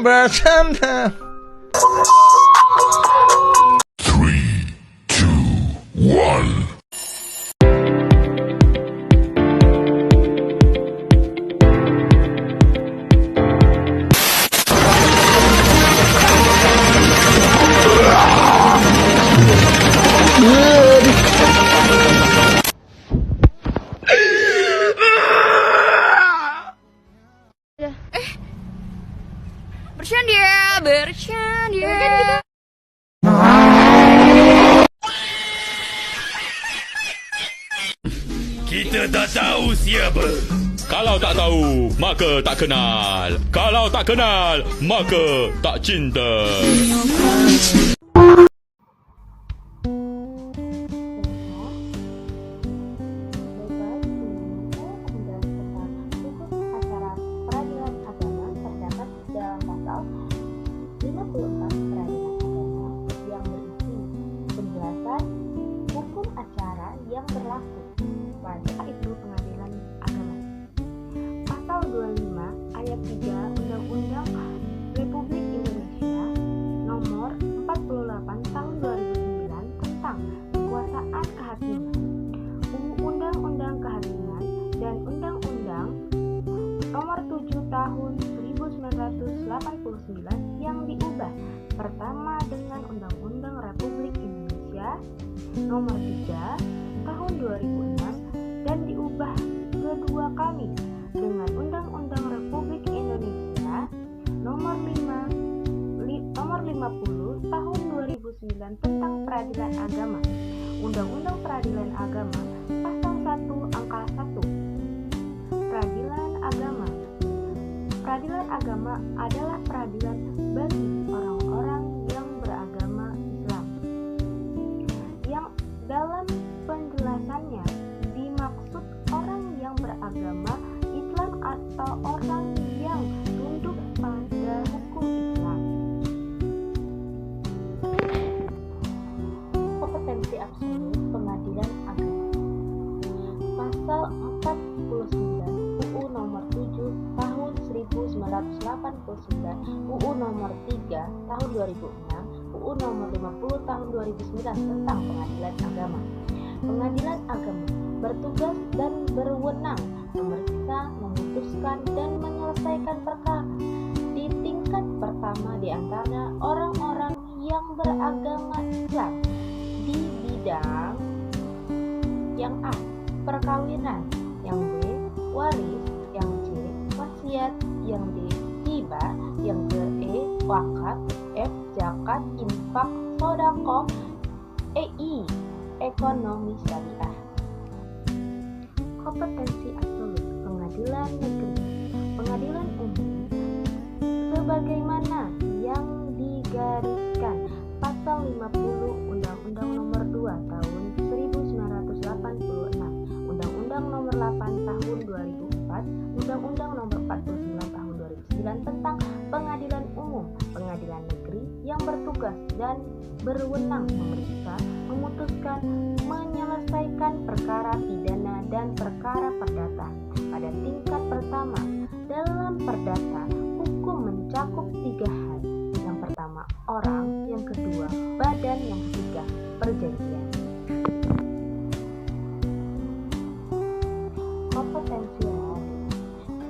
bersama. 3, 2, 1. Bercanda. Kita tak tahu siapa. Kalau tak tahu, maka tak kenal. Kalau tak kenal, maka tak cinta. Hukum acara yang berlaku pada itu pengadilan agama. Pasal 25 ayat 3 Undang-Undang Republik Indonesia Nomor 48 Tahun 2009 tentang kekuasaan kehakiman, Undang-Undang Kehakiman dan Undang-Undang Nomor 7 Tahun 1989 yang diubah pertama dengan Undang-Undang Republik Indonesia Nomor 3 Tahun 2006 dan diubah kedua kali dengan Undang-Undang Republik Indonesia Nomor 50 Tahun 2009 tentang Peradilan Agama. Undang-Undang Peradilan Agama Pasal 1 Angka 1. Peradilan Agama. Peradilan agama adalah peradilan bagi orang-orang yang beragama Islam. Yang dalam penjelasannya dimaksud orang yang beragama Islam atau orang yang tunduk pada hukum Islam. Kompetensi absolut pengadilan agama. Pasal 49 UU Nomor 7 Tahun 1989, UU Nomor 3 Tahun 2006, UU Nomor 50 Tahun 2009 tentang pengadilan agama. Pengadilan agama bertugas dan berwenang memeriksa, memutuskan, dan menyelesaikan perkara di tingkat pertama di antara orang-orang yang beragama Islam di bidang yang A. Perkawinan, yang B. Waris, yang C. Wasiat, yang D. Hibah, yang G. Wakaf, F. Zakat, infak, sedekah, EI. Ekonomi syariah. Kompetensi absolut pengadilan negeri. Pengadilan umum sebagaimana yang digariskan pasal 50 Undang-Undang Nomor 2 Tahun 1986, Undang-Undang Nomor 8 Tahun 2004, Undang-Undang Nomor 49 Tahun 2009 tentang pengadilan umum, pengadilan negeri yang bertugas dan berwenang memeriksa, memutuskan, menyelesaikan perkara pidana dan perkara perdata. Pada tingkat pertama, dalam perdata, hukum mencakup 3 hal. Yang pertama, orang, yang kedua, badan, yang ketiga, perjanjian.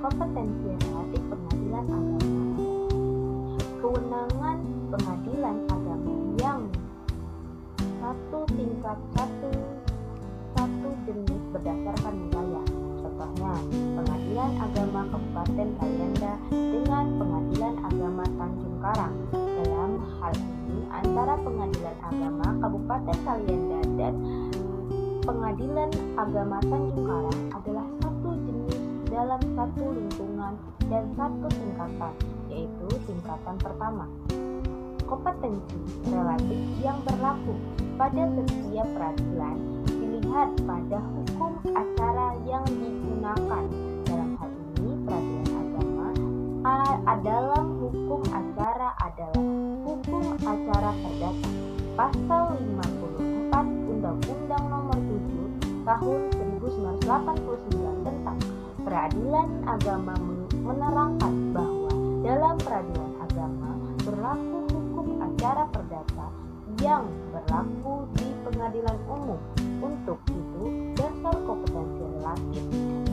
Kompetensi relatif pengadilan agama. Kewenangan pengadilan agama yang tingkat satu jenis berdasarkan wilayah. Contohnya, Pengadilan Agama Kabupaten Salianda dengan Pengadilan Agama Tanjung Karang. Dalam hal ini, antara Pengadilan Agama Kabupaten Salianda dan Pengadilan Agama Tanjung Karang adalah satu jenis dalam satu lingkungan dan satu tingkatan, yaitu tingkatan pertama. Kompetensi relatif yang berlaku pada setiap peradilan dilihat pada hukum acara yang digunakan. Dalam hal ini, peradilan agama dalam hukum acara adalah hukum acara perdata. Pasal 54 Undang-Undang Nomor 7 Tahun 1989 tentang peradilan agama menerangkan bahwa dalam peradilan agama yang berlaku di pengadilan umum. Untuk itu, dasar kompetensi relatif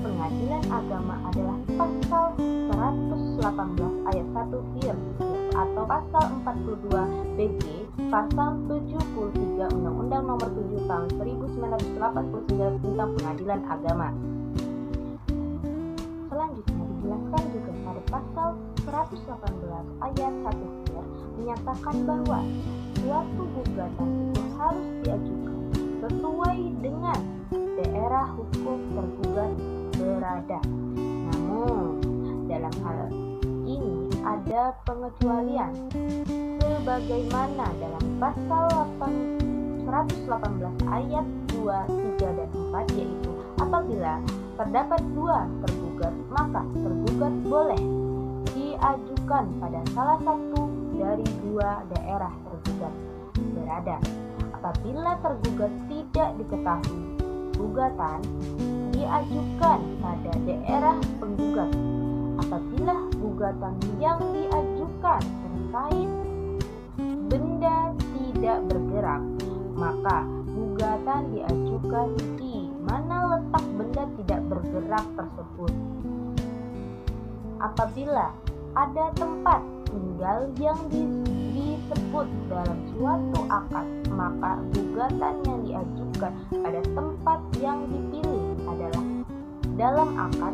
pengadilan agama adalah pasal 118 ayat 1 fir atau pasal 42 BG, pasal 73 Undang-Undang Nomor 7 Tahun 1989 tentang Pengadilan Agama. Selanjutnya dijelaskan juga pada pasal 118 ayat 1 fir menyatakan bahwa suatu gugatan itu harus diajukan sesuai dengan daerah hukum tergugat berada. Namun, dalam hal ini ada pengecualian sebagaimana dalam pasal 118 ayat 2, 3, dan 4, yaitu apabila terdapat dua tergugat, maka tergugat boleh diajukan pada salah satu dari dua daerah tergugat berada. Apabila tergugat tidak diketahui, gugatan diajukan pada daerah penggugat. Apabila gugatan yang diajukan terkait benda tidak bergerak, maka gugatan diajukan di mana letak benda tidak bergerak tersebut. Apabila ada tempat tinggal yang disebut dalam suatu akad, maka gugatan yang diajukan pada tempat yang dipilih adalah dalam akad